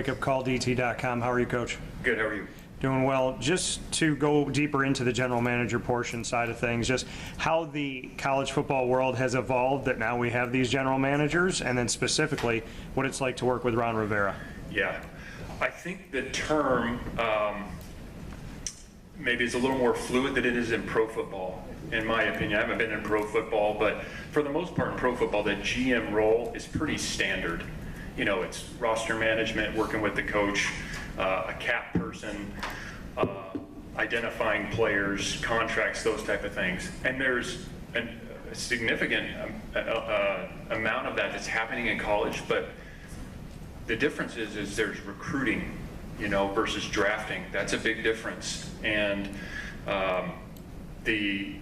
WakeUpCallDT.com. How are you, Coach? Good, how are you? Doing well. Just to go deeper into the general manager portion side of things, just how the college football world has evolved that now we have these general managers, and then specifically what it's like to work with Ron Rivera. Yeah, I think the term maybe is a little more fluid than it is in pro football, in my opinion. I haven't been in pro football, but for the most part in pro football, the GM role is pretty standard. You know, it's roster management, working with the coach, a cap person, identifying players, contracts, those type of things. And there's a significant amount of that that's happening in college, but the difference is there's recruiting, you know, versus drafting. That's a big difference. And the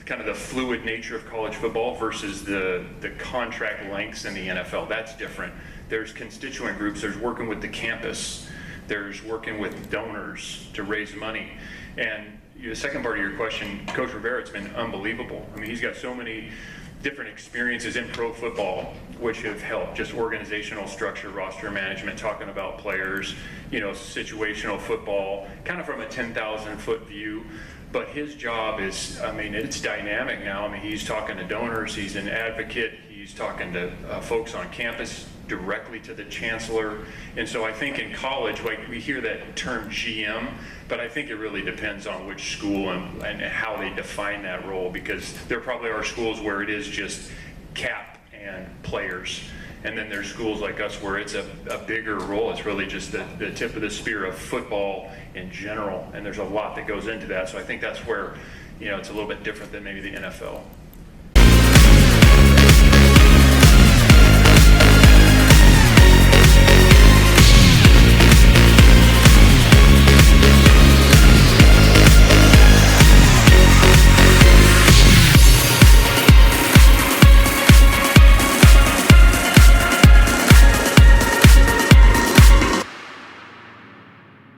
kind of the fluid nature of college football versus the contract lengths in the NFL, that's different. There's constituent groups, there's working with the campus, there's working with donors to raise money. And the second part of your question, Coach Rivera, it's been unbelievable. I mean, he's got so many different experiences in pro football, which have helped, just organizational structure, roster management, talking about players, you know, situational football, kind of from a 10,000 foot view. But his job is, I mean, it's dynamic now. I mean, he's talking to donors, he's an advocate, he's talking to folks on campus, directly to the chancellor. And so I think in college, like, we hear that term GM, but I think it really depends on which school and how they define that role, because there probably are schools where it is just cap and players. And then there's schools like us where it's a bigger role. It's really just the tip of the spear of football in general. And there's a lot that goes into that. So I think that's where, you know, it's a little bit different than maybe the NFL.